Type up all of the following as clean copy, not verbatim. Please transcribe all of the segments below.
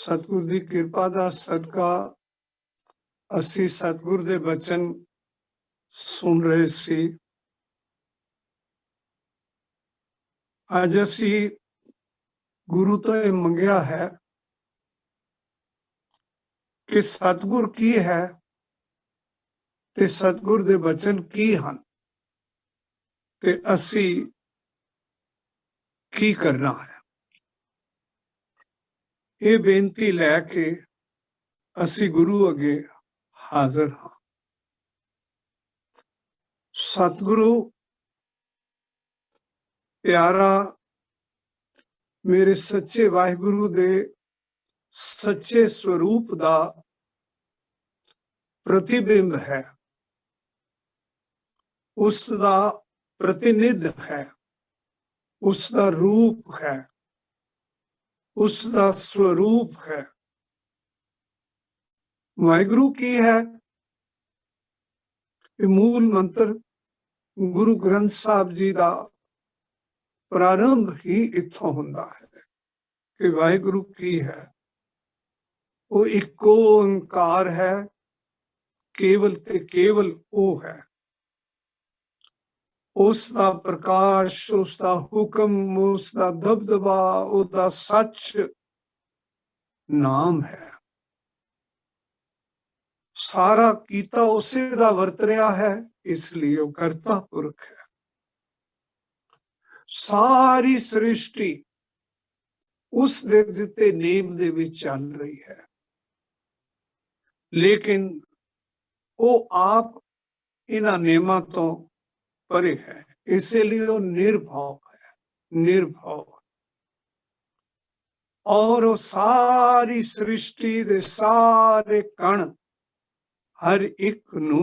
सतगुर की कृपा का सदका असी सतगुर दे बचन सुन रहे सी। अज असी गुरु तो ये मंगया है कि सतगुर की है ते सतगुर दे बचन की हन ते असी की करना है। ये बेनती लैके असी गुरु अगे हाजिर हाँ। सतगुरु प्यारा मेरे सच्चे वाहिगुरु दे सच्चे स्वरूप दा प्रतिबिंब है, उसका प्रतिनिध है, उसका रूप है, उसका स्वरूप है। वाहिगुरु की है मूल मंत्र गुरु ग्रंथ साहब जी का प्रारंभ ही इत्थों हुंदा है कि वाहिगुरु की है। वो इको ओंकार है, केवल ते केवल वो है। उसका प्रकाश, उसका हुक्म, उसका दबदबा, उसका सच नाम है। सारा कीता उसे दा वरत रहा है, इसलिए वो करता पुरख है। सारी सृष्टि उस दे दिते नेम दे विच चल रही है, लेकिन वो आप इन्हां नेमां तो परे है, इसलिए वो निर्भव है, निर्भव। और वो सारी सृष्टि दे सारे कण हर एक नू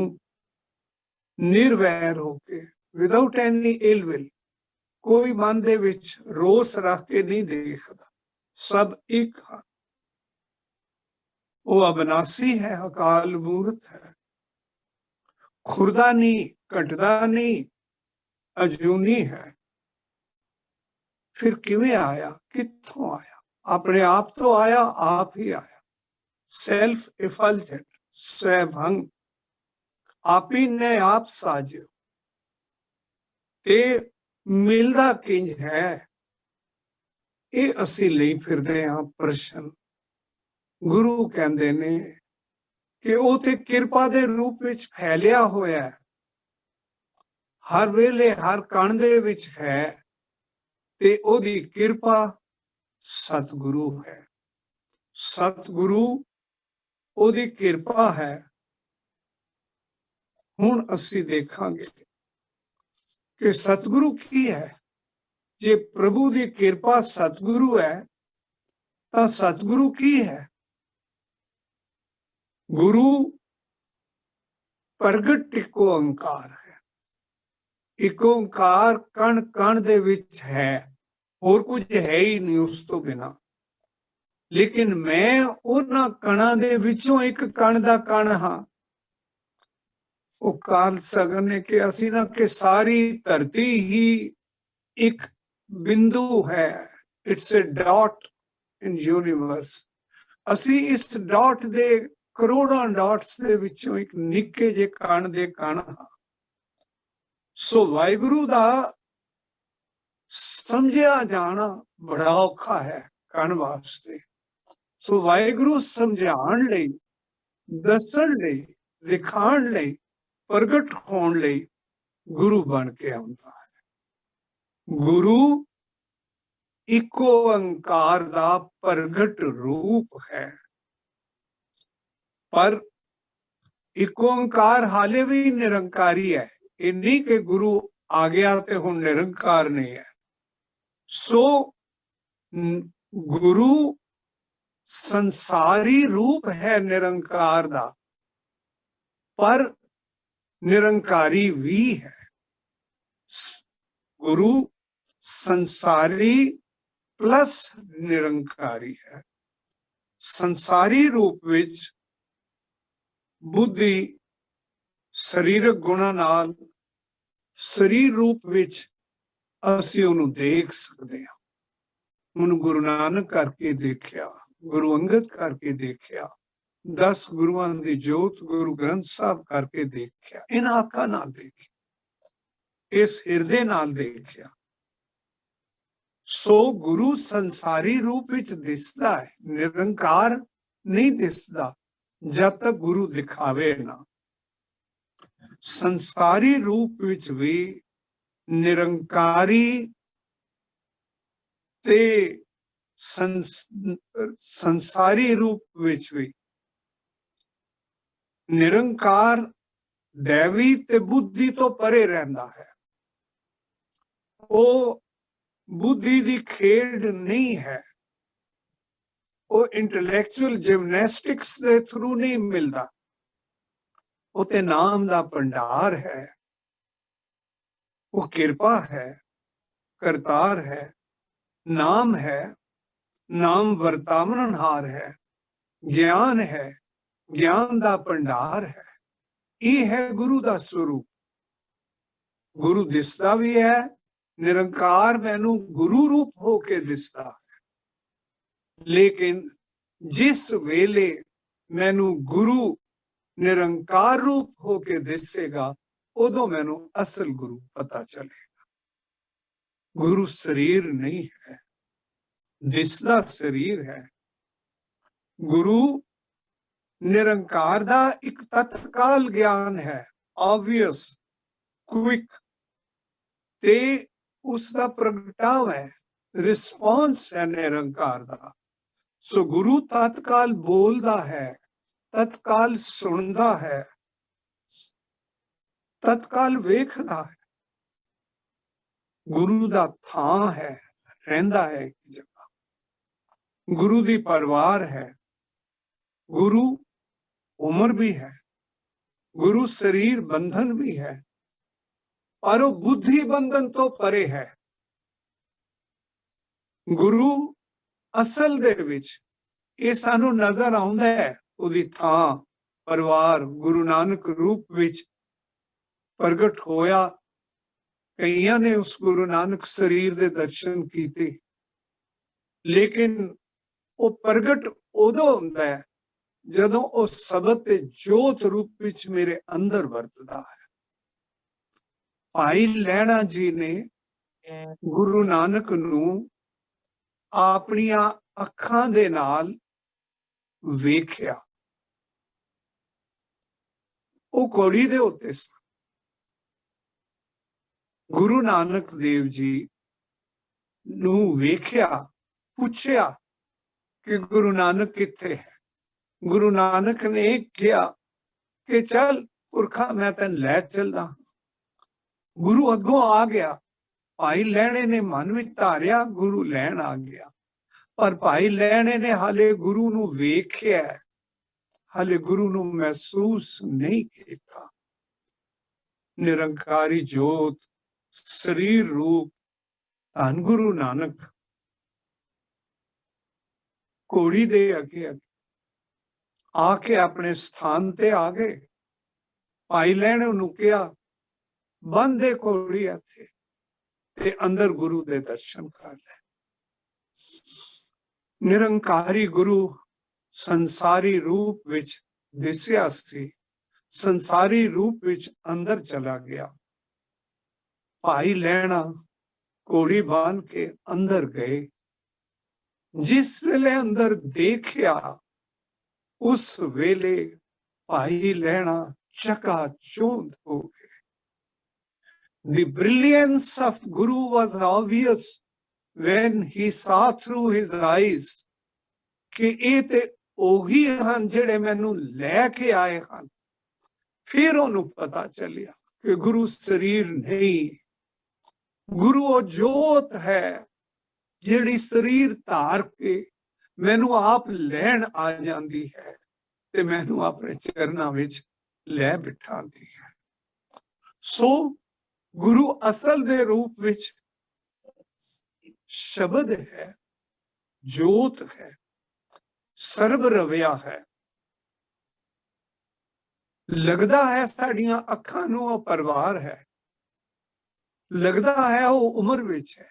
निर्वैर होके, विदाउट एनी इल विल, कोई मन दे विच रोस रख के नहीं देखदा, सब एक है। वो अविनाशी है, अकाल मूर्त है, खुरदा नहीं, घटदा नहीं, अजूनी है। फिर किवें आया, कित्थों आया? अपने आप तो आया, आप ही आया। सेल्फ इफल्जेंट, स्वयं आप ही ने आप साजो। ते मिलदा किंज है, ये असी लई फिरदे हां प्रश्न। गुरु कहंदे ने कि वो ते किरपा दे रूप विच फैलिया होया है, हर वेले हर कण दे विच है, ते ओदी किरपा सतगुरु है। सतगुरु ओदी किरपा है। हुण असी देखांगे कि सतगुरु की है। जे प्रभु दी किरपा सतगुरु है तां सतगुरु की है। गुरु प्रगट इको ओंकार है। इको ओंकार कण कण दे विच है, और कुछ है ही नहीं उस तो बिना। लेकिन मैं उन्हां कणां दे विचों एक कण दा कण हां। वो कार्ल सगन ने कहा सी ना कि सारी धरती ही एक बिंदु है, it's a dot in universe. असी इस डॉट दे करोड़ों डॉट्स दे विचों एक निक्के जे कण दे कण हां। सो वाहिगुरु दा समझिया जाना बड़ा औखा है कण वास्ते। सो वाहिगुरु समझाण लई, दसण लई, दिखाण लई, प्रगट होण लई गुरु बन के आउंदा है। गुरु इको ओंकार दा प्रगट रूप है। पर इको ओंकार हाले भी निरंकारी है, ये नहीं कि गुरु आ गया ते हुण निरंकार नहीं है। सो गुरु संसारी रूप है निरंकार दा, पर निरंकारी भी है। गुरु संसारी प्लस निरंकारी है। संसारी रूप विच बुद्धि शरीरक गुणा नाल शरीर रूप विच असी उन्हें देख सकते हैं। उन्हें गुरु नानक करके देखिया। गुरु अंगद करके देखिया, 10 गुरुआं दी जोत गुरु ग्रंथ साहब करके देखिया, इन्हां अखां नाल देखिया, इस हिरदे नाल देखिया। सो गुरु संसारी रूप विच दिसदा है, निरंकार नहीं दिसदा जब तक गुरु दिखावे ना। संसारी रूप विच भी निरंकारी ते संसारी रूप विच भी निरंकार दैवी ते बुद्धि तो परे रहंदा है। वो बुद्धि दी खेड नहीं है, वो इंटलैक्चुअल जिमनैस्टिक्स दे थ्रू नहीं मिलदा। वो ते नाम दा भंडार है, वो कृपा है, करतार है, नाम है, नाम वर्तावनहार है, ज्ञान है, ज्ञान दा भंडार है। ये है गुरु दा स्वरूप। गुरु दिसदा भी है, निरंकार मैनू गुरु रूप होके दिसदा है, लेकिन जिस वेले मैनू गुरु निरंकार रूप होके दिसेगा, उदों मैनू असल गुरु पता चलेगा। गुरु शरीर नहीं है, दिसदा शरीर है। गुरु निरंकार दा एक तत्काल ज्ञान है, ऑब्वियस, क्विक, ते उसका प्रगटाव है, रिस्पॉन्स है निरंकार दा। सो गुरु तत्काल बोलदा है, तत्काल सुनदा है, तत्काल वेखदा है। गुरु दा थां है, रहंदा है एक जगह। गुरु दी परवार है, गुरु उम्र भी है, गुरु शरीर बंधन भी है, पर वो बुद्धि बंधन तो परे है। गुरु असल दे विच ये सानू नजर आउंदा है, उदी थां परवार गुरु नानक रूप विच प्रगट होया। कईयां ने उस गुरु नानक शरीर दे दर्शन कीते, लेकिन वो प्रगट उदों हुंदा है जदों वो शब्द ते जोत रूप विच मेरे अंदर वरतदा है। भाई लैणा जी ने गुरु नानक नू अपनियां अखां दे नाल वेख्या। वो घोड़ी दे उत्ते सन। गुरु नानक देव जी नू वेख्या, पूछया कि गुरु नानक किथे है। गुरु नानक ने कहा कि चल पुरखा मैं तेन लै चलदा। गुरु अगों आ गया। भाई लैणे ने मन विच धारिया, गुरु लैण आ गया, पर भाई लैणे ने हाले गुरु नू वेख्या, हाले गुरु नू महसूस नहीं किया। निरंकारी जोत शरीर रूप धन गुरु नानक घोड़ी दे अगे अगे आके अपने स्थान ते आ गए। भाई लैणे नू कहा बंद दे घोड़ी इत्थे ते अंदर गुरु दे दर्शन कर ले। निरंकारी गुरु संसारी रूप विच दिसिया सी, संसारी रूप विच अंदर चला गया। भाई लैणा घोड़ी बांध के अंदर गए। जिस वेले अंदर देखिया, उस वेले भाई लैणा चकाचौंध हो गए। The brilliance of Guru was obvious when he saw through his eyes कि ਇਹ ਤੇ ਉਹੀ ਹਨ ਜਿਹੜੇ ਮੈਨੂੰ ਲੈ ਕੇ ਆਏ ਹਨ। फिर ਉਹਨੂੰ पता चलिया कि गुरु शरीर नहीं, गुरु वो जोत है जिहड़ी शरीर धार के मैनू आप लैण आ जाती है ते मैनू अपने चरनां विच लै बिठांदी है। सो गुरु असल दे रूप विच शब्द है, जोत है, सर्व रविया है। लगदा है साड़ियां अखां नूं परवार है, लगदा है वो उम्र विच है,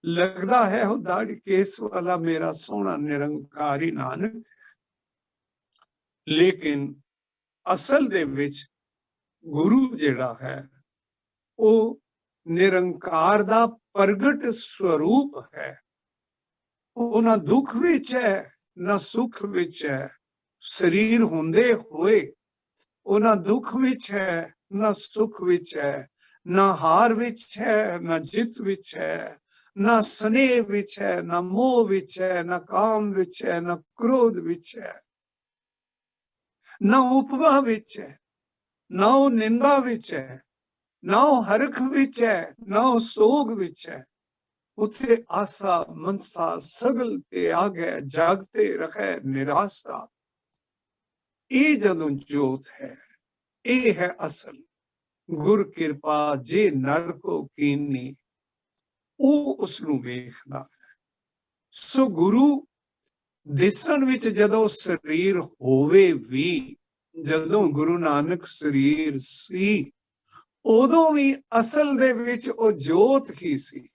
लगता है वो दाढ़ी केस वाला मेरा सोना निरंकारी नानक, लेकिन असल दे विच गुरु जिहड़ा है वो निरंकार दा प्रगट स्वरूप है। वो ना दुख विच है ना सुख विच है। शरीर हुंदे होए वो ना दुख विच है ना सुख विच है, ना हार विच है ना जित विच है, ना स्नेह विच है ना मोह विच है, ना काम विच है ना क्रोध विच है, ना उपमा विच है, ना वो निंदा विच है, ना वो हरख विच है, ना वो सोग विच है। उथे आसा मनसा सगल ते आगे जागते रखे निराशा। ये जदों जोत है, ये है असल गुर किरपा जे नर को कीनी, वो उसनू वेखदा है। सो गुरु दिसन विच जदों शरीर होवे भी, जदों गुरु नानक शरीर सी, उदों भी असल दे विच ओ जोत ही सी।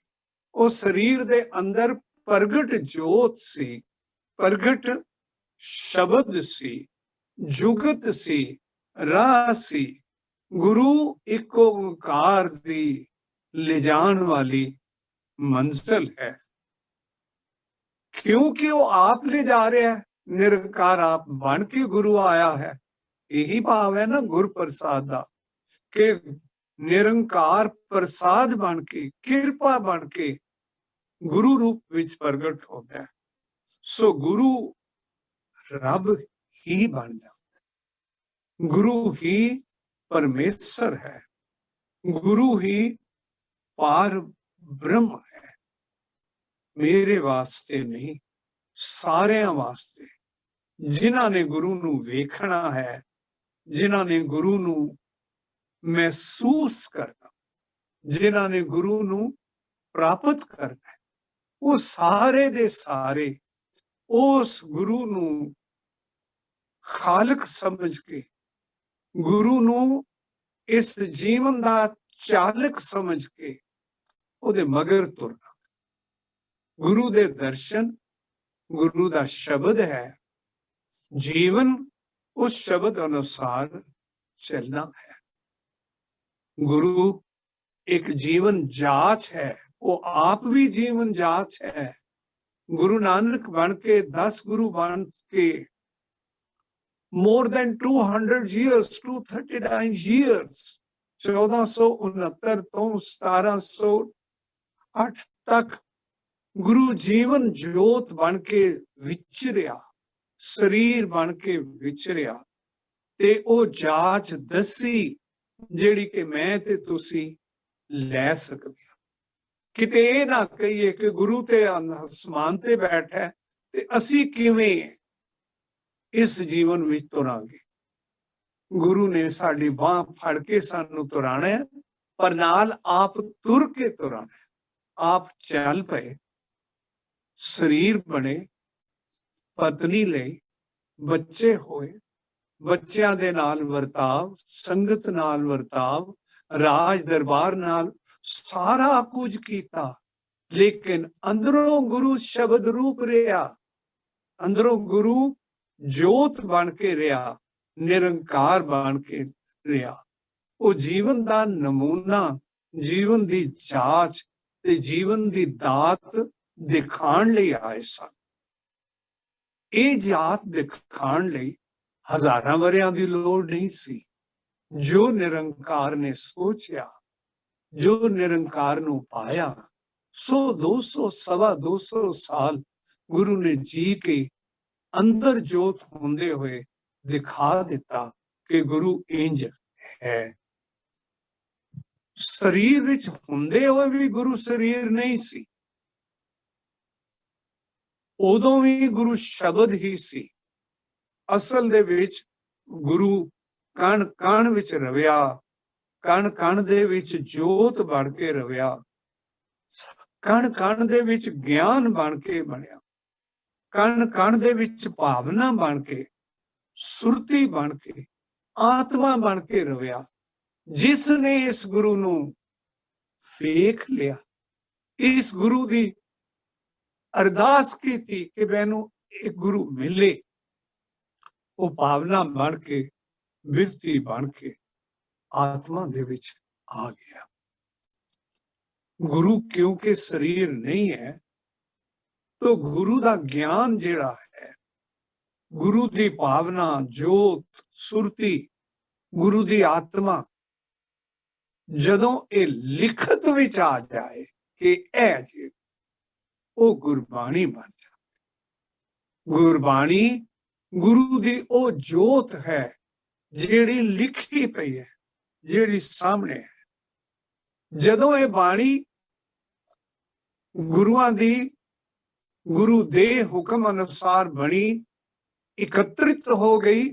ओ शरीर दे अंदर प्रगट जोत सी, प्रगट शब्द सी, जुगत सी, राह सी। गुरु एक ओंकार दी ले जान वाली मंजिल है, क्योंकि वो आप ले जा रहे हैं। निरंकार आप बन के गुरु आया है। यही भाव है ना गुर प्रसाद दा, कि निरंकार प्रसाद बन के, कृपा बन के गुरु रूप विच प्रगट होता है। सो गुरु रब ही बन जाता है, गुरु ही परमेश्वर है, गुरु ही पार ब्रह्म है। मेरे वास्ते नहीं, सारे वास्ते। जिन्हां ने गुरु नू वेखना है, जिन्हां ने गुरु नू महसूस करना, जिन्हां ने गुरु नू प्राप्त करना है, वो सारे दे सारे उस गुरु नू खालक समझ के, गुरु नू इस जीवन दा चालक समझ के ओदे मगर तुरना। गुरु दे दर्शन, गुरु दा शब्द है, जीवन उस शब्द अनुसार चलना है। गुरु एक जीवन जांच है, वो आप भी जीवन जांच है। गुरु नानक बन के 10 गुरु बन के more than 200 years, 239 years, 1469 तो 1708 तक गुरु जीवन जोत बन के विचरिया, शरीर बन के विचरिया, ते ओ जाच दसी जेड़ी कि मैं ते तुसी लै सकदे आ। किते ये ना कहिए कि गुरु ते आसमान ते बैठा ते असी किवें इस जीवन विच तुरांगे। गुरु ने साडी बाह फड़ के सानू तुराना है, पर नाल आप तुर के तुराना है। आप चल पे, शरीर बने, पत्नी ले, बच्चे होए, बच्चों दे नाल वर्ताव, संगत नाल वर्ताव, राज दरबार नाल सारा कुछ कीता, लेकिन अंदरों गुरु शब्द रूप रहा, अंदरों गुरु जोत बन के रहा, निरंकार बन के रहा। वो जीवन दा नमूना, जीवन दी जांच ते जीवन दी दात दिखाण लई आए सन। ये जात दिखाण लई हजारां वरियां दी लोड़ नहीं सी। जो निरंकार ने सोचा, जो निरंकार नू पाया, 100, 200, 225 साल गुरु ने जी के अंदर जोत होंदे हुए दिखा दिता कि गुरु इंज है। शरीर विच हुंदे हुए भी गुरु शरीर नहीं सी, उदों भी गुरु शब्द ही सी। असल दे विच गुरु कण कण विच रविया, कण कण दे विच जोत बन के रविया, कण कण दे विच ज्ञान बन के बनया, कण कण दे विच भावना बन के, सुरती बन के, आत्मा बन के रविया। जिसने इस गुरु नू वेख लिया, इस गुरु की अरदास की थी कि मैनू एक गुरु मिले, वो भावना बन के बिरती बन के आत्मा दे विच आ गया। गुरु क्योंकि शरीर नहीं है, तो गुरु का ज्ञान जिहड़ा है, गुरु की भावना, जोत, सुरती, गुरु की आत्मा जदों ये लिखत विच आ जाए कि ऐ जी, वो गुरबाणी बन जाए। गुरबाणी गुरु की वो जोत है जिहड़ी लिखी पई है, जिहड़ी सामने है। जदों ये बाणी गुरुआं दी गुरु दे हुक्म अनुसार बनी, एकत्रित हो गई,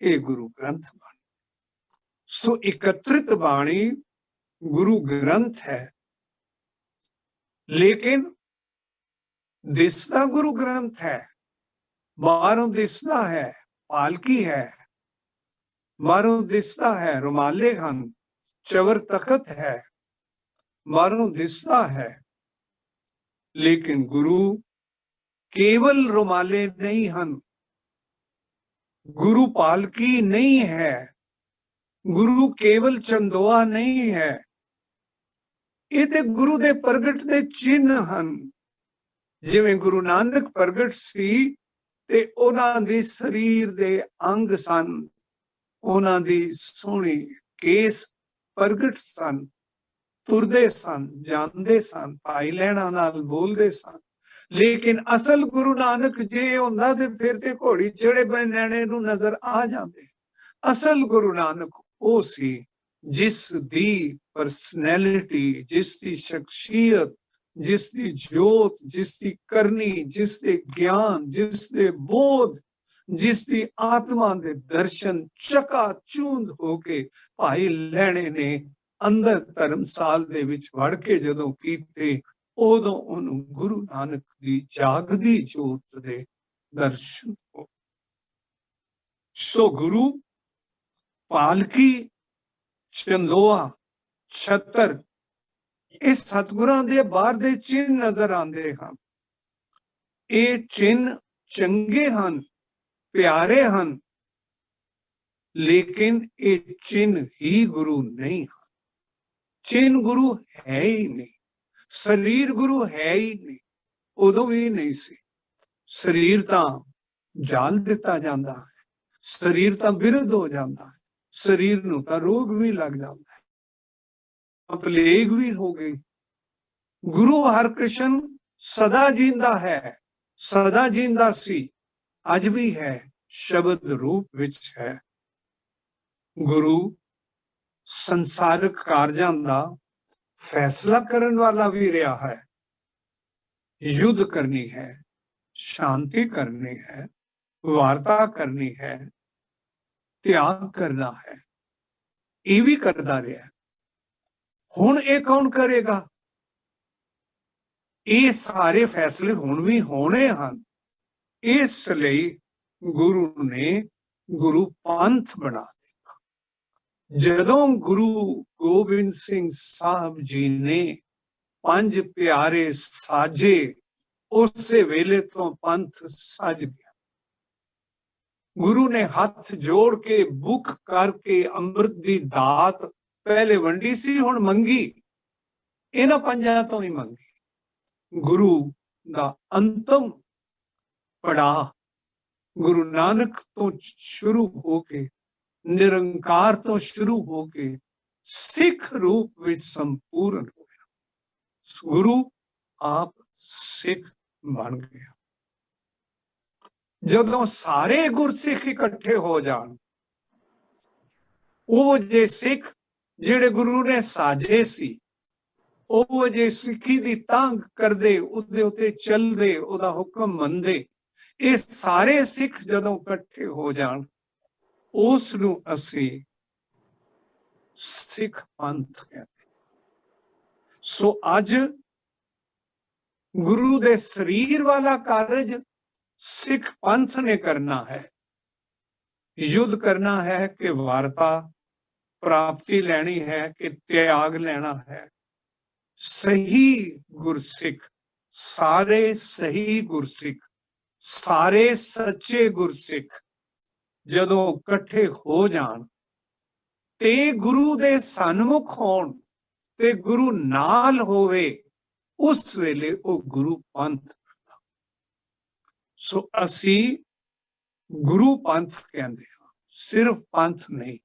ये गुरु ग्रंथ बन। सो एकत्रित बाणी गुरु ग्रंथ है, लेकिन दिसदा गुरु ग्रंथ है, बाहरों दिसदा है पालकी है, बाहरों दिसदा है रुमाले हन, चवर तखत है, बाहरों दिसदा है, लेकिन गुरु केवल रुमाले नहीं हन, गुरु पालकी नहीं है, गुरु केवल चंदोआ नहीं है, ये गुरु दे प्रगट दे चिन्ह हन। जिवें गुरु नानक प्रगट सी ते उन्हां दी शरीर दे अंग सन, उन्हां दी सोहनी केस प्रगट सन, तुरदे सन, जानदे सन, भाई लैणा नाल बोलदे सन। लेकिन असल गुरु नानक जे हुंदा ते फिर ते घोड़ी चढ़े बने नैणे नूं नजर आ जांदे। असल गुरु नानक ओ सी जिस दी पर्सनैलिटी, जिस दी शख्सियत, जिस दी जोत, जिस दी करनी, जिस दे ज्ञान, जिस दे बोध, जिस दी आत्मा दे दर्शन चकाचूंद होके भाई लैणे ने अंदर धर्मसाल दे विच वड़ के जदों कीते, उदों उन्होंने गुरु नानक दी जागदी जोत दे दर्शन हो। सो गुरु पालकी, चंदोआ, छतर, इस सतगुरां दे बाहर दे चिन्ह नजर आंदे हन। ये चिन्ह चंगे हन, प्यारे हन, लेकिन ये चिन्ह ही गुरु नहीं हन। चिन्ह गुरु है ही नहीं, शरीर गुरु है ही नहीं, उदों भी नहीं सी। शरीर तां जाल दिता जांदा है, शरीर तां विरुद्ध हो जाता है, शरीर नूं तां रोग भी लग जाता है, प्लेग भी हो गई। गुरु हरकृष्ण सदा जींदा है, सदा जींदा सी, अज भी है, शब्द रूप विच है। गुरु संसारिक कारजां दा फैसला करन वाला भी रहा है। युद्ध करनी है, शांति करनी है, वार्ता करनी है, त्याग करना है, ये भी करता रहा। हुण ये कौन करेगा? ये सारे फैसले हुण भी होने हन। इसलिए गुरु ने गुरु पंथ बना दिता। जदों गुरु गोबिंद सिंह साहब जी ने पंज प्यारे साजे, उस वेले तो पंथ सज गया। गुरु ने हाथ जोड़ के बुक करके अमृत दी दात पहले वंडी सी, हुण मंगी, इन्हां पंजां तो ही मंगी। गुरु दा अंतम पड़ा गुरु नानक तो शुरू होके, निरंकार तो शुरू होके सिख रूप विच संपूर्ण होया। गुरु आप सिख बन गया। जदों सारे गुरसिख इकट्ठे हो जान, वो जे सिख जिहड़े गुरु ने साजे सी, वो जे सिखी दी तांग करदे, उहदे उत्ते चलदे, उहदा हुक्म मनदे, ये सारे सिख जदों इकट्ठे हो जान, उस नूं असीं सिख पंथ कहते। सो अज गुरु दे शरीर वाला कारज सिख पंथ ने करना है। युद्ध करना है कि वार्ता प्राप्ति लेनी है कि त्याग लेना है, सही गुरसिख, सारे सही गुरसिख, सारे सच्चे गुरसिख जदों इकट्ठे हो जान ते गुरु दे सन्मुख होण ते गुरु नाल होवे, उस वेले ओ गुरु पंथ। सो असी गुरु पंथ कहंदे हां, सिर्फ पंथ नहीं।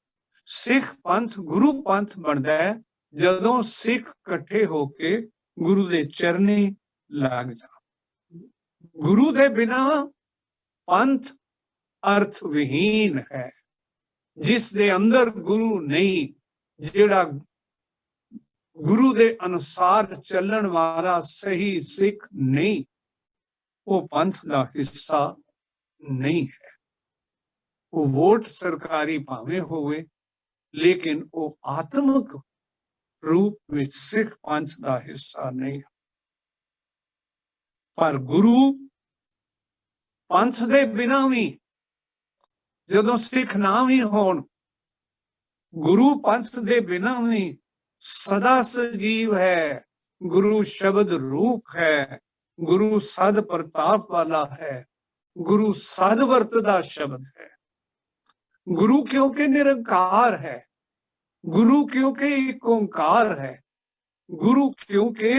सिख पंथ गुरु पंथ बनदा है जदों सिख इकट्ठे होके गुरु दे चरनी लग जा। गुरु दे बिना पंथ अर्थ विहीन है। जिस दे अंदर गुरु नहीं, जेड़ा गुरु दे अनुसार चलन वाला सही सिख नहीं, वो पंथ का हिस्सा नहीं है। वो वोट सरकारी भावे होवे, लेकिन वो आत्मिक रूप में सिख पंथ का हिस्सा नहीं। पर गुरु पंथ दे बिना भी जदों सिख ना भी होण, गुरु पंथ दे बिना भी सदा सजीव है। गुरु शब्द रूप है, गुरु सद प्रताप वाला है, गुरु सद वर्तदा शब्द है। गुरु क्योंकि निरंकार है, गुरु क्योंकि एक ओंकार है, गुरु क्योंकि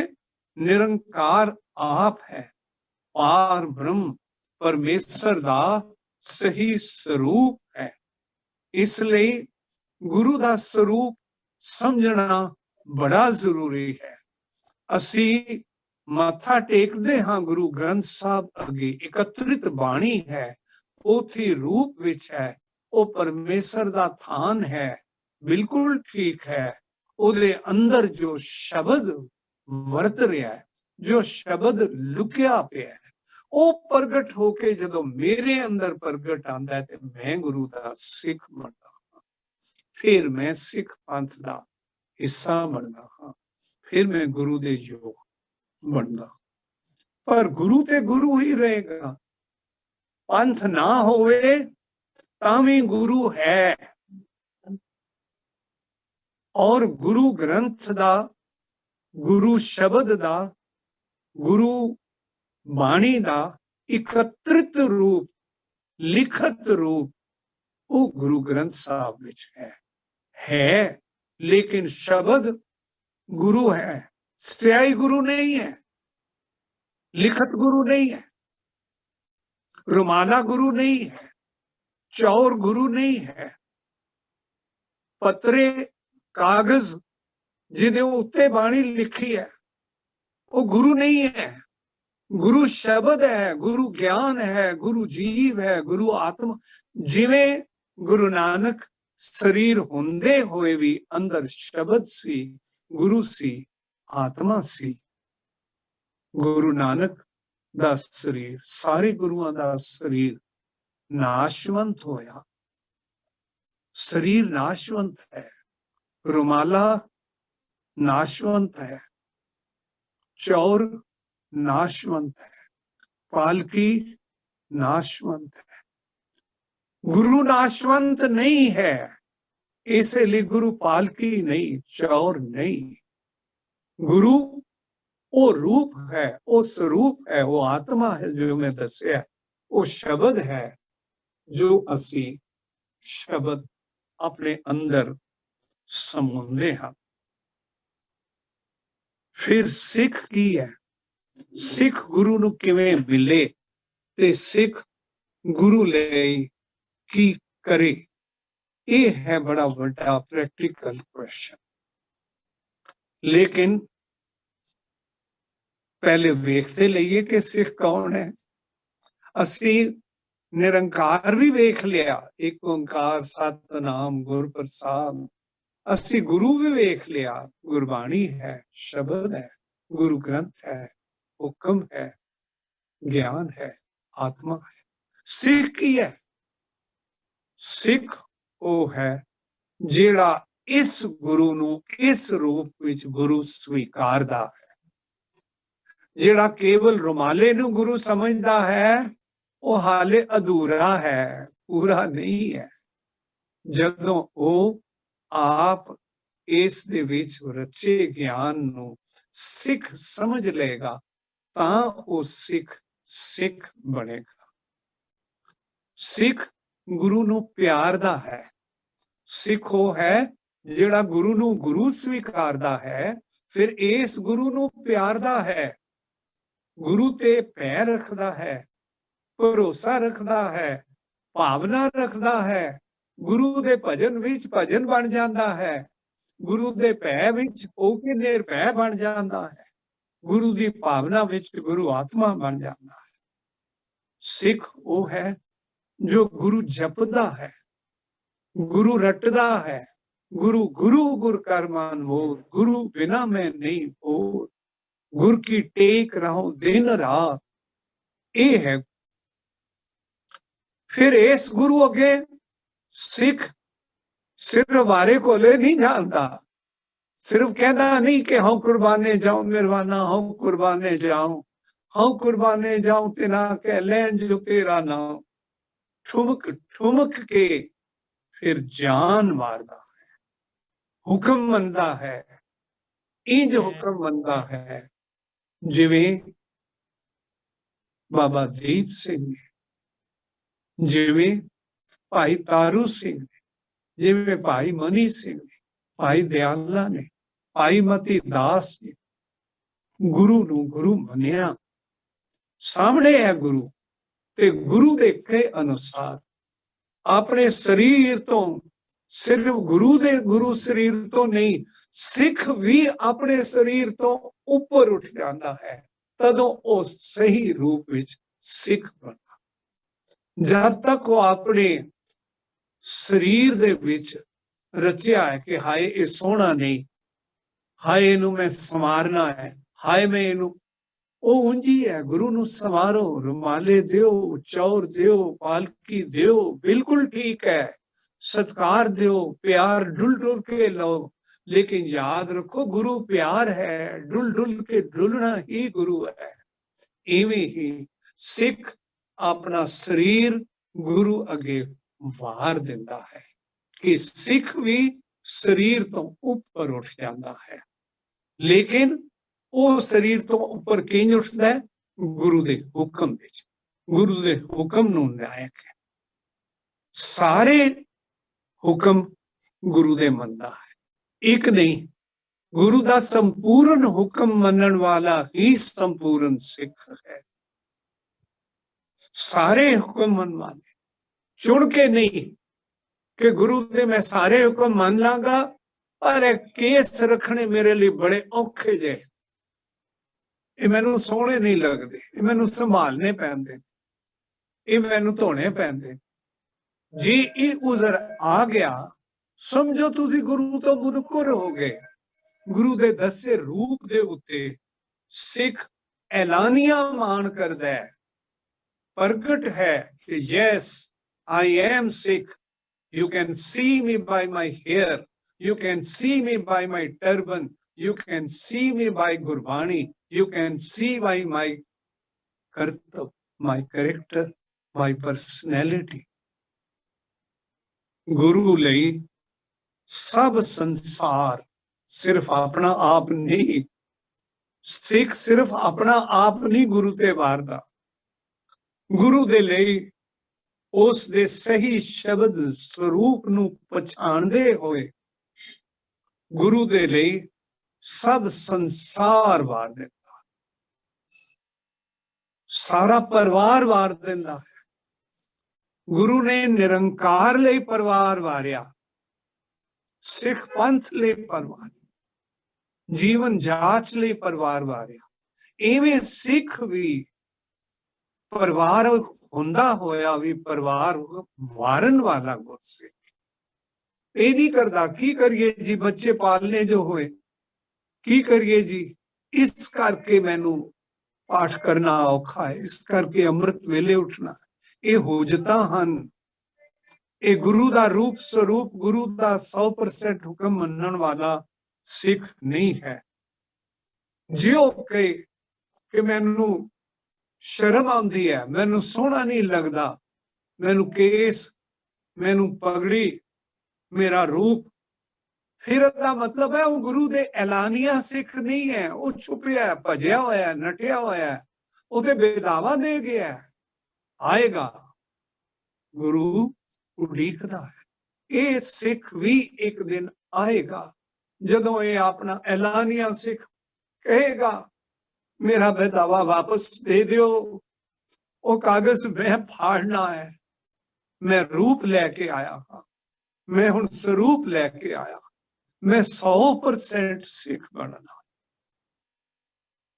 निरंकार आप है, पार ब्रह्म परमेश्वर दा सही स्वरूप है। इसलिए गुरु दा स्वरूप समझना बड़ा जरूरी है। असी मत्था टेकदे हां गुरु ग्रंथ साहब अगे, एकत्रित बाणी है, पोथी रूप विच है, वो परमेश्वर दा थान है, बिल्कुल ठीक है। उहदे अंदर जो शब्द वरत रहा है, जो शब्द लुकिया पिया है, वो प्रगट होके जदों मेरे अंदर प्रगट आंदा है, ते मैं गुरु दा सिख बनदा हां। फिर मैं सिख पंथ दा हिस्सा बनदा हां, फिर मैं गुरु दे योग बनदा। पर गुरु ते गुरु ही रहेगा। पंथ ना होवे तावी गुरु है। और गुरु ग्रंथ दा, गुरु शब्द दा, गुरु बाणी दा एकत्रित रूप, लिखत रूप वो गुरु ग्रंथ साहब विच है। लेकिन शब्द गुरु है, स्याही गुरु नहीं है, लिखत गुरु नहीं है, रुमाला गुरु नहीं है, चौर गुरु नहीं है, पत्रे कागज जिहदे उत्ते बाणी लिखी है वो गुरु नहीं है। गुरु शब्द है, गुरु ज्ञान है, गुरु जीव है, गुरु आत्मा। जिवें गुरु नानक शरीर होंदे होए भी अंदर शब्द सी, गुरु सी, आत्मा सी। गुरु नानक दा शरीर, सारे गुरुआं दा शरीर नाशवंत होया। शरीर नाशवंत है, रुमाला नाशवंत है, चौर नाशवंत है, पालकी नाशवंत है। गुरु नाशवंत नहीं है, इसलिए गुरु पालकी नहीं, चौर नहीं। गुरु वो रूप है, वो स्वरूप है, वो आत्मा है जो मैं दसिया, वो शब्द है जो असी शब्द अपने अंदर समुंदे हैं। फिर सिख की है, सिख गुरु नूं किवें मिले ते सिख गुरु लई की करे, ये है बड़ा बड़ा प्रैक्टिकल क्वेश्चन। लेकिन पहले वेखते लईए कि सिख कौन है। असी निरंकार भी वेख लिया, एक ओंकार सतनाम गुर प्रसाद। असी गुरु भी वेख लिया, गुरबाणी है, शब्द है, गुरु ग्रंथ है, हुक्म है, ज्ञान है, आत्मा है। सिख की है, सिख वो है जेड़ा इस गुरु नूं इस रूप विच गुरु स्वीकारदा है। जेड़ा केवल रुमाले नूं गुरु समझदा है वो हाले अधूरा है, पूरा नहीं है। जदों वो आप इस दे विच रचे ज्ञान नूं सिख समझ लेगा तां वो सिख बनेगा। सिख गुरु नूं प्यारदा है। सिख वो है जिहड़ा गुरु नूं गुरु स्वीकारदा है, फिर इस गुरु नूं प्यारदा है, गुरु ते पैर रखदा है, भरोसा रखदा है, भावना रखदा है, गुरु दे भजन विच भजन बन जाता है, गुरु दे भय विच होके निर्भय बन जाता है, गुरु दी भावना विच गुरु आत्मा बन जाता है। सिख वो है जो गुरु जपदा है, गुरु रटदा है, गुरु गुरु गुर कर मान मोर, गुरु बिना मैं नहीं और, गुर की टेक रहो दिन रात, ये है। फिर इस गुरु अगे सिख सिर्फ वारे कोले नहीं जानता, सिर्फ कहता नहीं कि हाँ कुर्बाने जाऊं मिरवाना, हाँ कुर्बाने जाऊं, हाँ कुर्बाने जाऊं तिना के लैन जो तेरा नाम, ठुमक ठुमक के फिर जान मारदा है, हुक्म मनदा है, इंज हुक्म मनदा है जिवें बाबा दीप सिंह ने, जिवें भाई तारू सिंह ने, जिवें भाई मनी सिंह ने, भाई दयाला ने, भाई मती दास ने गुरु नूं गुरु मनिया। सामने है गुरु ते गुरु दे कहे अनुसार अपने शरीर तो, सिर्फ गुरु दे गुरु शरीर तो नहीं, सिख भी अपने शरीर तो ऊपर उठ जाता है, तदों वो सही रूप विच सिख बनता। जब तक वो अपने शरीर दे विच रचिया है कि हाय ये सोहना नहीं, हाय इनू मैं संवारना है, हाय मैं इनू, वो उंजी है गुरु नू संवारो, रुमाले दियो, चौर दियो, पालकी दियो, बिल्कुल ठीक है, सत्कार दियो, प्यार डुल डुल के लो, लेकिन याद रखो गुरु प्यार है, डुल डुल के डुलना ही गुरु है। इवें ही सिख अपना शरीर गुरु अगे वार दिंदा है कि सिख भी शरीर तो ऊपर उठ जाता है, लेकिन वो शरीर तो ऊपर किंज उठदा है? गुरु दे हुक्म विच। गुरु दे हुक्म नूं नायक है, सारे हुक्म गुरु दे मनदा है, एक नहीं, गुरु दा संपूर्ण हुक्म मनन वाला ही संपूर्ण सिख है। सारे हुक्म मन वाले, चुन के नहीं कि गुरु दे मैं सारे हुक्म मान लांगा पर केस रखने मेरे लिए बड़े औखे जे, ये मैनू सोहने नहीं लगते, ये मैनू संभालने पैंदे, ये मैनू धोने पैंदे। जे ये उजर आ गया समझो तुसी गुरु तो मुनकर हो गए। गुरु दे दसे रूप दे उत्ते सिख ऐलानिया मान करदा है, प्रगट है कि yes I am Sikh, you can see me by my hair, you can see me by my turban, you can see me by Gurbani, you can see by my kartab, my character, my personality. गुरु लई सब संसार सिर्फ अपना आप नहीं, सिख सिर्फ अपना आप नहीं गुरु ते वारदा, गुरु दे लई उस दे सही शब्द स्वरूप नू पछाणदे होए गुरु दे लई सब संसार वार देता, सारा परिवार वार देता है। गुरु ने निरंकार लई परिवार वारिया, सिख पंथ लई परिवार, जीवन जाच लई परिवार वारिया। इवें सिख भी परिवार हुंदा होया भी परिवार वारन वाला गुरसिख ये नहीं करता। की करिए जी, बच्चे पालने जो होए की करिए जी, इस करके मैनू पाठ करना औखा है, इस करके अमृत वेले उठना, ये हुजता हन। ये गुरु दा रूप स्वरूप, गुरु दा 100% हुक्म मनन वाला सिख नहीं है। जियो के मैनू शर्म आती है, मैनू सोहना नहीं लगता, मैनू केस, मैनू पगड़ी, मेरा रूप, फिर दा मतलब है वो गुरु दे ऐलानिया सिख नहीं है, वो छुपिया है, भजया होया है, नटिया होया है, उसे बेदावा दे गया है, आएगा। गुरु उड़ीकदा है। ये सिख भी एक दिन आएगा जदों ये अपना ऐलानिया सिख कहेगा मेरा बेदावा वापस दे दो, वो कागज मैं फाड़ना है, मैं रूप लेके आया हाँ, मैं हुण स्वरूप लेके आया, मैं 100% सिख बनना।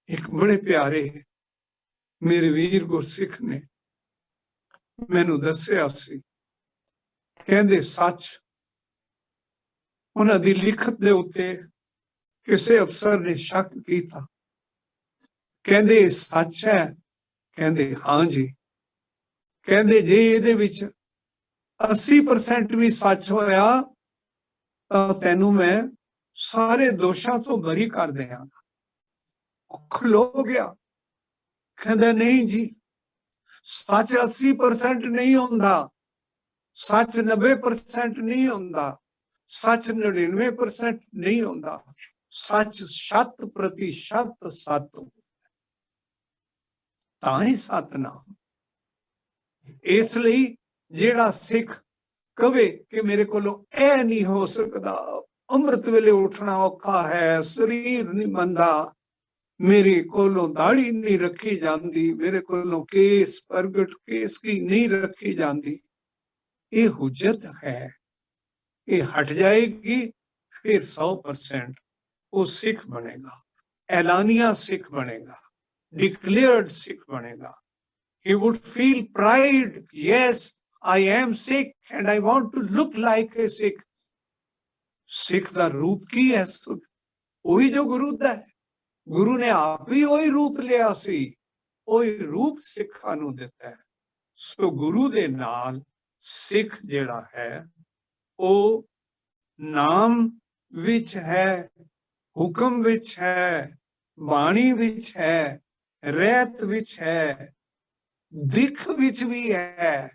एक बड़े प्यारे मेरे वीर गुरसिख ने मैनू दस्सिया सी, कहंदे सच उन्हां दी लिखत दे उत्ते किसी अफसर ने शक किया, कहंदे सच है, कहंदे हाँ जी, कहंदे जे इहदे विच 80% भी सच होया तां तैनू मैं सारे दोषां तो बरी कर देंगा। खलो गया, कहंदा नहीं जी, सच 80% नहीं होंदा, सच 90% नहीं होंदा, सच 99% नहीं होंदा, सच 100% सत तां ही सतनाम। इसलिए जेड़ा सिख कवे कि मेरे कोलों ऐ नहीं हो सकता, अमृत वेले उठना औखा है, शरीर नहीं बनता, मेरे कोलों दाढ़ी नहीं रखी जाती, मेरे कोलों केस प्रगट केस की नहीं रखी जाती, ये हुज्जत है, ये हट जाएगी, फिर 100% वो सिख बनेगा, ऐलानिया सिख बनेगा, डिक्लेयर्ड सिख बनेगा। He would feel pride, yes, I am Sikh and I want to look like a Sikh. Sikh दा रूप की है, वही जो गुरु दा है, गुरु ने आप ही वही रूप लिया सी, वही रूप सिखा नू दिता है। सो गुरु दे नाल सिख जेड़ा है वो नाम विच है, हुक्म विच है, बाणी विच है, रहत विच है, दिख विच भी है,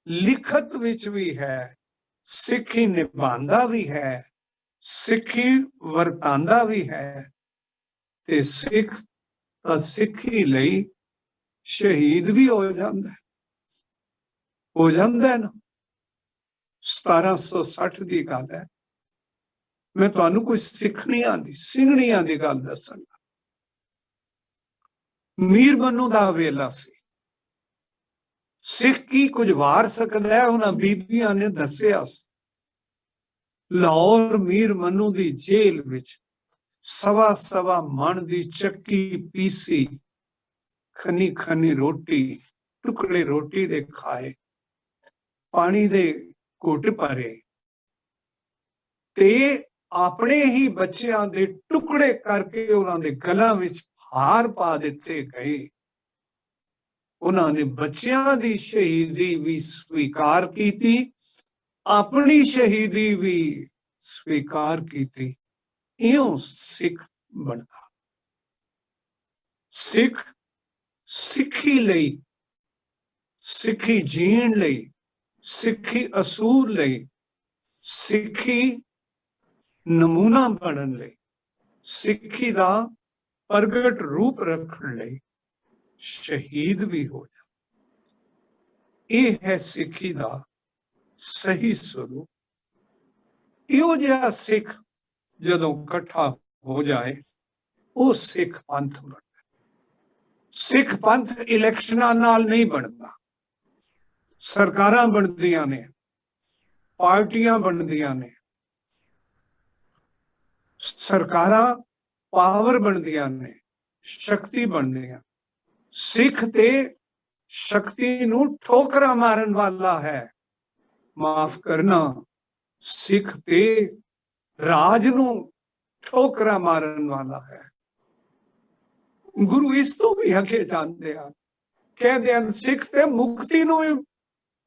लिखत विच भी है, सिखी निभांदा भी है, सिखी वरतांदा भी है, ते सिख तां सिखी लई शहीद भी हो जांदा है, हो जांदा है ना। 1760 दी गल है, मैं तुहानू कोई सिखनियां दी सिंघनियां दी गल दसांगा। मीर मनु दा वेला सी, सिख की कुछ वार सकदा है, उन्हां बीबियां ने दस्सिया लाहौर मीर मनु दी जेल विच 1.25 मन दी चक्की पीसी, खनी खनी रोटी, टुकड़े रोटी दे खाए, पानी दे घुट भरे, ते अपने ही बच्चियां दे टुकड़े करके उन्हां दे गलां विच हार पा दिते गए। उन्होंने बच्चियां दी शहीदी भी स्वीकार की थी, अपनी शहीदी भी स्वीकार की थी। इयों सिख बनता। सिख सिखी लई, सिखी जीण लई, सिखी असूल लई, सिखी नमूना बनन लई, सिखी दा प्रगट रूप रखण लई शहीद भी हो जाए। ये है सिखी दा सही स्वरूप। इहो जिहा सिख जदों इकट्ठा हो जाए वो सिख पंथ बनता। सिख पंथ इलेक्शनां नाल नहीं बनता, सरकारां बनदियां ने, पार्टियां बनदियां ने, सरकारां पावर बनदियां ने, शक्ति बनदियां। सिख ते शक्ति नू ठोकरा मारन वाला है, माफ करना, सिख ते राज नू ठोकरा मारन वाला है। गुरु इस तो भी अगे जानते हैं, कहते हैं सिख ते मुक्ति नू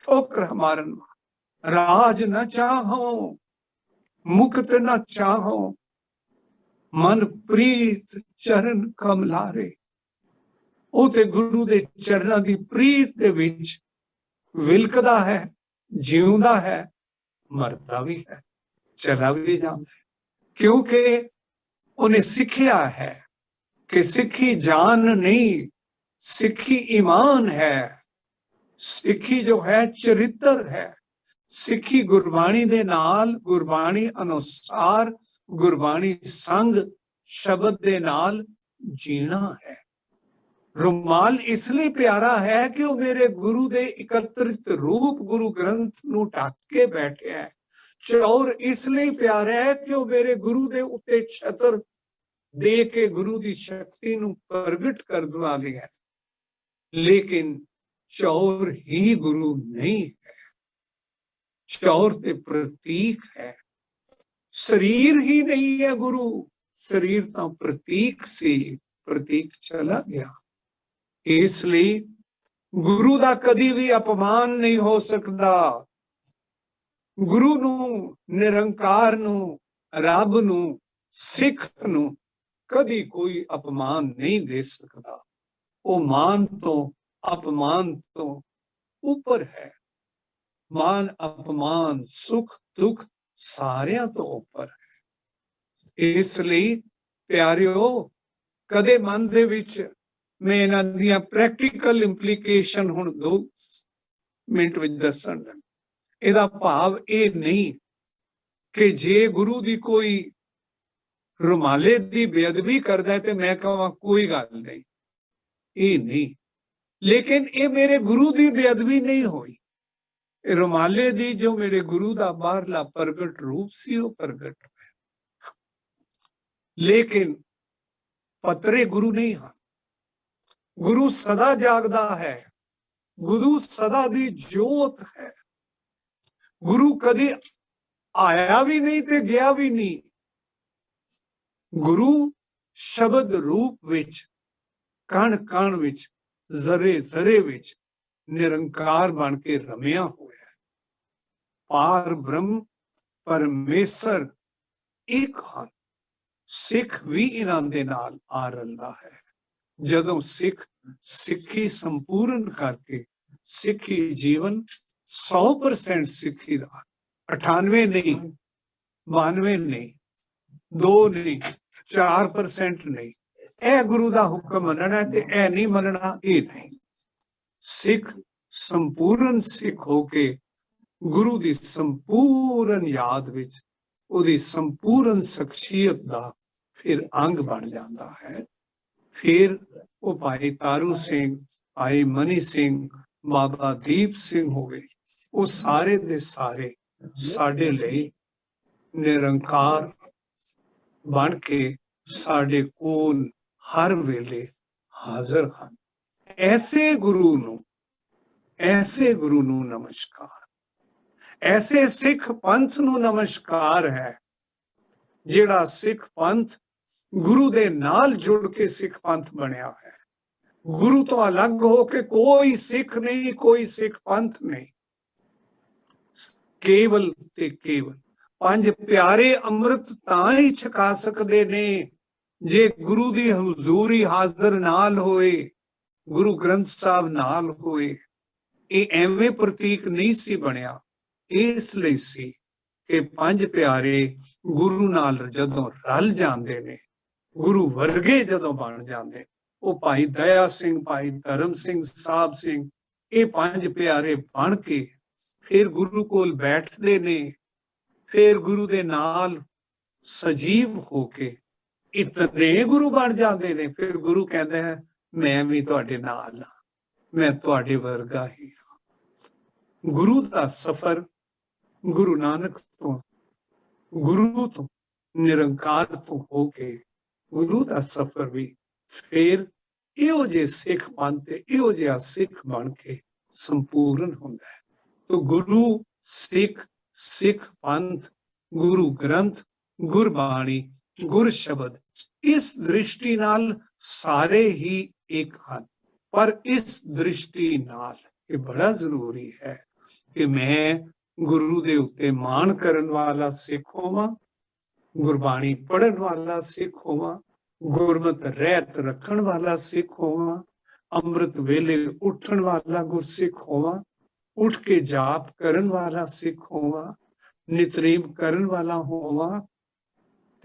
ठोकरा मारन वाला। राज न चाहो, मुक्त न चाहो, मन प्रीत चरण कमलारे। ਉਹ ਤੇ ਗੁਰੂ ਦੇ ਚਰਨਾਂ ਦੀ ਪ੍ਰੀਤ ਦੇ ਵਿੱਚ ਵਿਲਕਦਾ ਹੈ, ਜਿਉਂਦਾ ਹੈ, ਮਰਦਾ ਵੀ ਹੈ, ਚਲਾ ਵੀ ਜਾਂਦਾ ਹੈ। क्योंकि उन्हें सिखिया है कि सिखी जान नहीं, सिखी ईमान है। सिखी जो है चरित्र है। सिखी गुरबाणी दे नाल, गुरबाणी अनुसार, गुरबाणी संग शब्द दे नाल जीना है। रुमाल इसलिए प्यारा है कि वो मेरे गुरु दे एकत्रित रूप गुरु ग्रंथ नूं ढक के बैठे है। चौर इसलिए प्यारा है कि वो मेरे गुरु दे उत्ते छतर दे के गुरु दी शक्ति नूं प्रगट कर वाली है। लेकिन चौर ही गुरु नहीं है, चौर ते प्रतीक है। शरीर ही नहीं है गुरु, शरीर तो प्रतीक सी, प्रतीक चला गया। इसलिए गुरु दा कदी भी अपमान नहीं हो सकता। गुरु नूं, निरंकार नूं, रब नूं, सिख नूं कदी कोई अपमान नहीं दे सकता। वो मान तो अपमान तो ऊपर है। मान अपमान सुख दुख सारियां तो ऊपर है। इसलिए प्यारिओ, कदे मन दे विच मैं इन्हां दियां प्रैक्टिकल इंप्लीकेशन हुण 2 मिनट विच दस्सण लगा। इहदा भाव ये नहीं कि जे गुरु दी कोई रुमाले दी बेअदबी करदा है ते मैं कहां कोई गल नहीं, ये नहीं। लेकिन ये मेरे गुरु दी बेअदबी नहीं हुई। रुमाले दी जो मेरे गुरु दा बाहरला प्रगट रूप सी वो प्रगट होया। लेकिन पतरे गुरु नहीं हैं। गुरु सदा जागदा है। गुरु सदा दी जोत है। गुरु कदी आया भी नहीं ते गया भी नहीं। गुरु शब्द रूप विच, कण कण विच, जरे जरे विच निरंकार बन के रमिया होया है। पार ब्रह्म परमेश्वर एक ਹਨ। सिख भी इन्हां दे नाल आ रलदा है। जदों सिख सिक्खी संपूर्ण करके सिक्खी जीवन 100% सिक्खी दा, 98 नहीं, 92 नहीं, 2 नहीं, 4% नहीं, ए गुरु दा हुक्म मनना ते ए नहीं मनना, ये नहीं। सिख संपूर्ण सिख होके गुरु दी संपूर्ण याद विच उदी संपूर्ण शख्सियत दा फिर अंग बन जाता है। फिर वो भाई तारू सिंह, भाई मनी सिंह, बाबा दीप सिंह हो गए, वो सारे दे सारे साडे लई निरंकार बन के साडे कोल हर वेले हाजिर हैं। ऐसे गुरु नू नमस्कार। ऐसे सिख पंथ नू नमस्कार है। जेड़ा सिख पंथ गुरु दे नाल जुड़ के सिख पंथ बनया है। गुरु तो अलग हो के कोई सिख नहीं, कोई सिख पंथ नहीं। केवल ते केवल 5 प्यारे अमृत तां ही छका सकदे ने जे गुरु दी हुजूरी हाजिर नाल होए, गुरु ग्रंथ साहब नाल होए। ये एवें प्रतीक नहीं सी बनया, इसलिए सी कि 5 प्यारे गुरु नाल जदों रल जांदे ने, गुरु वर्गे जदों बन जांदे, वो भाई दया सिंह, भाई धर्म सिंह, साहब सिंह, ये 5 प्यारे बन के फिर गुरु कोल बैठदे ने। फिर गुरु दे नाल सजीव होके इतने गुरु बन जाते ने। फिर गुरु कहते हैं मैं भी तुहाडे नाल हां, मैं तुहाडे वर्गा ही हां। गुरु दा सफर गुरु नानक तो, गुरु तो निरंकार तो होके गुरु दा सफर भी फिर इहो जे सिख पंथ, इहो जिहा सिख बन के संपूर्ण होंदा है। तो गुरु सिख, सिख पंथ, गुरु ग्रंथ, गुरबाणी, गुर शब्द, इस दृष्टि नाल सारे ही एक हैं। पर इस दृष्टि नाल ये बड़ा जरूरी है कि मैं गुरु दे उत्ते मान करन वाला सिख होवां, गुरबाणी पढ़न वाला सिख होवां, गुरमत रहत रखण वाला सिख होवां, अमृत वेले उठण वाला गुरसिख होवां, उठ के जाप करन वाला सिख होवां, नितनेम करन वाला होवां,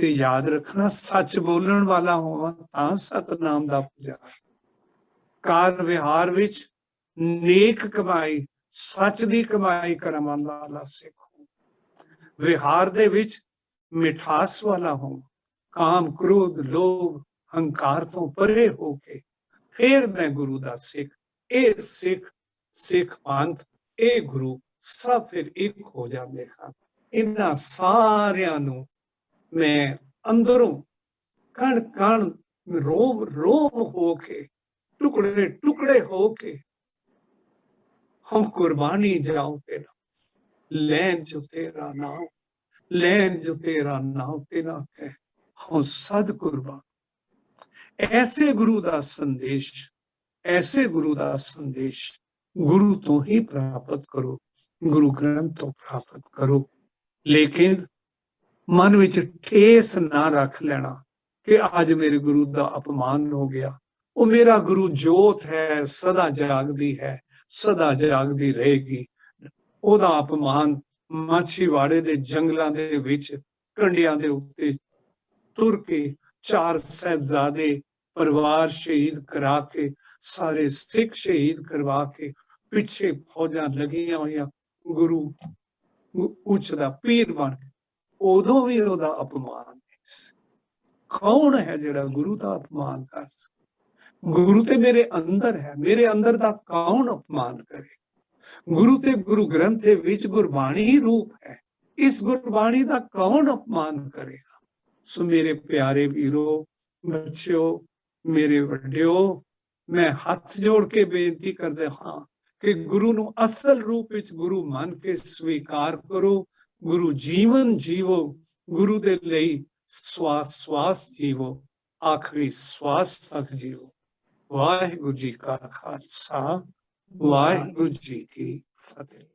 ते याद रखना सच बोलण वाला होवां तां सतनाम दा पुजारी। कार विहार विच नेक कमाई सच दी कमाई करवाउण वाला सिख हो। विहार दे विच मिठास वाला हो, काम क्रोध लोभ हंकार तो परे हो के फिर मैं गुरु दा सिख। ए सिख सिख पंथ ए गुरु सब फिर एक हो जाते हैं। इन्हां सारियां नूं मैं अंदरों कण कण रोम रोम हो के टुकड़े टुकड़े हो के हम कुर्बानी जाऊं तेरा लैन जो तेरा नाम लैन जो तेरा नाम तेरा है हम सद कुर्बान। ऐसे गुरु दा संदेश ऐसे गुरु दा संदेश गुरु तो ही प्राप्त करो, गुरु ग्रंथ तो प्राप्त करो। लेकिन मन विच ठेस ना रख लेना कि आज मेरे गुरु दा अपमान हो गया। वो मेरा गुरु जोत है, सदा जागदी है, सदा जागदी रहेगी। ओदा अपमान माछीवाड़े दे जंगलां दे विच कंडियां दे उत्ते तुर के 4 साहिबजादे परिवार शहीद करा के सारे सिख शहीद करवा के पिछे फौजां लगियां होइयां गुरु उच्च दा पीर बन के उदों भी ओदा अपमान कौन है जिहड़ा गुरु दा अपमान कर सकदा? गुरु ते मेरे अंदर है, मेरे अंदर दा कौन अपमान करे? गुरु ते गुरु ग्रंथ दे विच गुरबाणी ही रूप है, इस गुरबाणी दा कौन अपमान करेगा? सो मेरे प्यारे वीरो बच्चों मेरे वड्डियो मैं हाथ जोड़ के बेनती करदे हां कि गुरु नूं असल रूप विच गुरु मान के स्वीकार करो। गुरु जीवन जीवो, गुरु दे लई श्वास श्वास जीवो, आखिरी श्वास तक जीवो। वाहिगुरु जी का खालसा वाहिगुरु जी की फतेह।